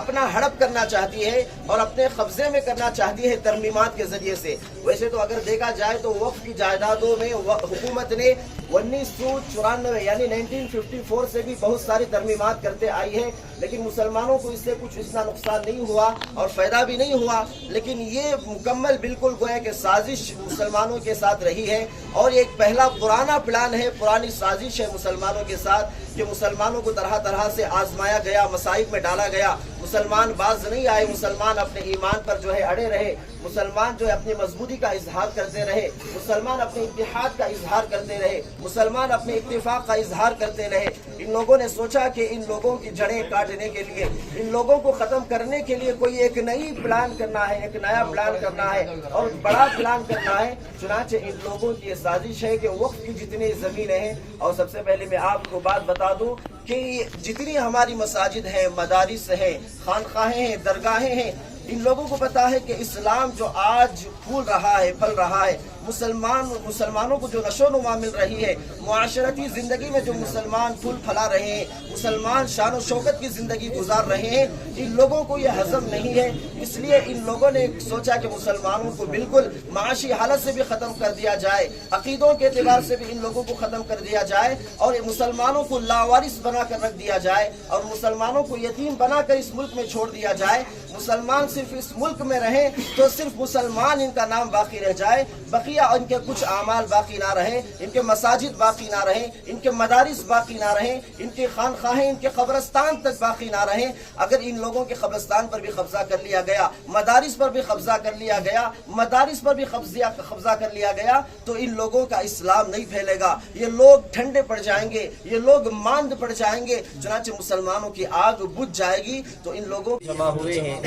اپنا ہڑپ کرنا چاہتی ہے اور اپنے قبضے میں کرنا چاہتی ہے ترمیمات کے ذریعے سے۔ ویسے تو اگر دیکھا جائے تو وقف کی جائیدادوں میں حکومت نے 1994 یعنی 1954 سے بھی بہت ساری ترمیمات کرتے آئی ہے، لیکن مسلمانوں کو اس سے کچھ اتنا نقصان نہیں ہوا اور فائدہ بھی نہیں ہوا۔ لیکن یہ مکمل بالکل گویا کہ سازش مسلمانوں کے ساتھ رہی ہے، اور ایک پہلا پرانا پلان ہے، پرانی سازش ہے مسلمانوں کے ساتھ، کہ مسلمانوں کو طرح طرح سے آزمایا گیا، مصائب میں ڈالا گیا، مسلمان باز نہیں آئے، مسلمان اپنے ایمان پر جو ہے اڑے رہے، مسلمان جو ہے اپنی مضبوطی کا اظہار کرتے رہے، مسلمان اپنے اتحاد کا اظہار کرتے رہے، مسلمان اپنے اتفاق کا اظہار کرتے رہے۔ ان لوگوں نے سوچا کہ ان لوگوں کی جڑیں کاٹنے کے لیے، ان لوگوں کو ختم کرنے کے لیے کوئی ایک نئی پلان کرنا ہے، ایک نیا پلان کرنا ہے اور بڑا پلان کرنا ہے۔ چنانچہ ان لوگوں کی یہ سازش ہے کہ وقف کی جتنی زمینیں ہیں، اور سب سے پہلے میں آپ کو بات بتا دوں کہ جتنی ہماری مساجد ہیں، مدارس ہیں، خانقاہیں ہیں، درگاہیں ہیں، ان لوگوں کو پتا ہے کہ اسلام جو آج پھول رہا ہے، پھل رہا ہے، مسلمانوں کو جو نشو و نما مل رہی ہے، معاشرتی زندگی میں جو مسلمان پھول پھلا رہے ہیں، مسلمان شان و شوکت کی زندگی گزار رہے ہیں، ان لوگوں کو یہ ہضم نہیں ہے۔ اس لیے ان لوگوں نے سوچا کہ مسلمانوں کو بالکل معاشی حالت سے بھی ختم کر دیا جائے، عقیدوں کے اعتبار سے بھی ان لوگوں کو ختم کر دیا جائے، اور مسلمانوں کو لاوارث بنا کر رکھ دیا جائے، اور مسلمانوں کو یتیم بنا کر اس ملک میں چھوڑ دیا جائے۔ مسلمان صرف اس ملک میں رہیں تو صرف مسلمان ان کا نام باقی رہ جائے، بقیہ ان کے کچھ اعمال باقی نہ رہیں، ان کے مساجد باقی نہ رہیں، ان کے مدارس باقی نہ رہیں، ان کے خانقاہیں، ان کے قبرستان تک باقی نہ رہیں۔ اگر ان لوگوں کے قبرستان پر بھی قبضہ کر لیا گیا، مدارس پر بھی قبضہ کر لیا گیا، مدارس پر بھی قبضہ کر لیا گیا، تو ان لوگوں کا اسلام نہیں پھیلے گا، یہ لوگ ٹھنڈے پڑ جائیں گے، یہ لوگ ماند پڑ جائیں گے، چنانچہ مسلمانوں کی آگ بجھ جائے گی۔ تو ان لوگوں جمع ہوئے ہیں،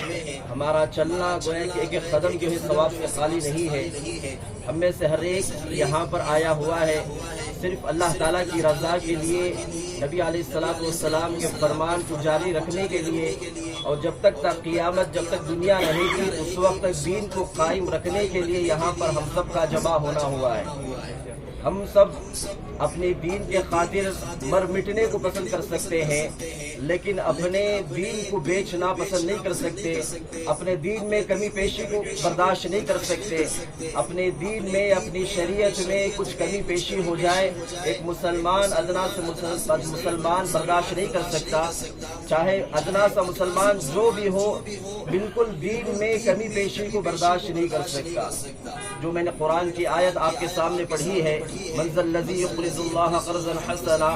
ہمارا چلنا گویا کہ ایک ایک قدم جو ہے ثواب سے خالی نہیں ہے۔ ہم میں سے ہر ایک یہاں پر آیا ہوا ہے صرف اللہ تعالیٰ کی رضا کے لیے، نبی علیہ السلام کے فرمان کو جاری رکھنے کے لیے، اور جب تک قیامت، جب تک دنیا رہے گی اس وقت تک دین کو قائم رکھنے کے لیے یہاں پر ہم سب کا جمع ہونا ہوا ہے۔ ہم سب اپنے دین کے خاطر مر مٹنے کو پسند کر سکتے ہیں، لیکن اپنے دین کو بیچنا پسند نہیں کر سکتے، اپنے دین میں کمی پیشی کو برداشت نہیں کر سکتے۔ اپنے دین میں، اپنی شریعت میں کچھ کمی پیشی ہو جائے ایک مسلمان ادنا سے مسلمان برداشت نہیں کر سکتا، چاہے ادنا سا مسلمان جو بھی ہو، بالکل دین میں کمی پیشی کو برداشت نہیں کر سکتا۔ جو میں نے قرآن کی آیت آپ کے سامنے پڑھی ہے، من ذا الذی یقرض اللہ قرضا حسنا،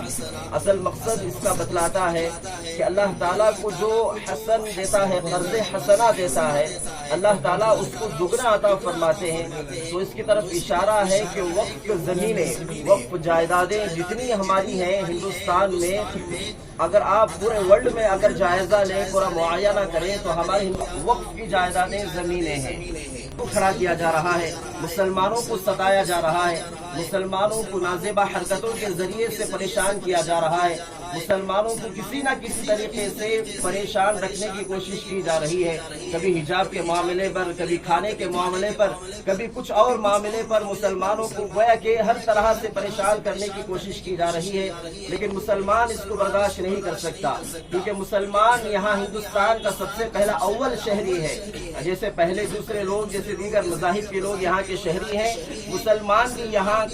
اصل مقصد اس کا بتلاتا ہے کہ اللہ تعالیٰ کو جو حسن دیتا ہے، قرض حسنا دیتا ہے، اللہ تعالیٰ اس کو دگنا عطا فرماتے ہیں۔ تو اس کی طرف اشارہ ہے کہ وقف زمینیں، وقف جائیدادیں جتنی ہماری ہیں ہندوستان میں، اگر آپ پورے ورلڈ میں اگر جائزہ لیں، پورا معائنہ کریں، تو ہماری وقف کی جائیدادیں زمینیں ہیں۔ کھڑا کیا جا رہا ہے، مسلمانوں کو ستایا جا رہا ہے، مسلمانوں کو نازیبہ حرکتوں کے ذریعے سے پریشان کیا جا رہا ہے، مسلمانوں کو کسی نہ کسی طریقے سے پریشان رکھنے کی کوشش کی جا رہی ہے، کبھی حجاب کے معاملے پر، کبھی کھانے کے معاملے پر، کبھی کچھ اور معاملے پر مسلمانوں کو گویا کہ ہر طرح سے پریشان کرنے کی کوشش کی جا رہی ہے۔ لیکن مسلمان اس کو برداشت نہیں کر سکتا، کیونکہ مسلمان یہاں ہندوستان کا سب سے پہلا اول شہری ہے۔ جیسے پہلے دوسرے لوگ، جیسے دیگر مذاہب کے لوگ یہاں کے شہری ہیں، مسلمان بھی یہاں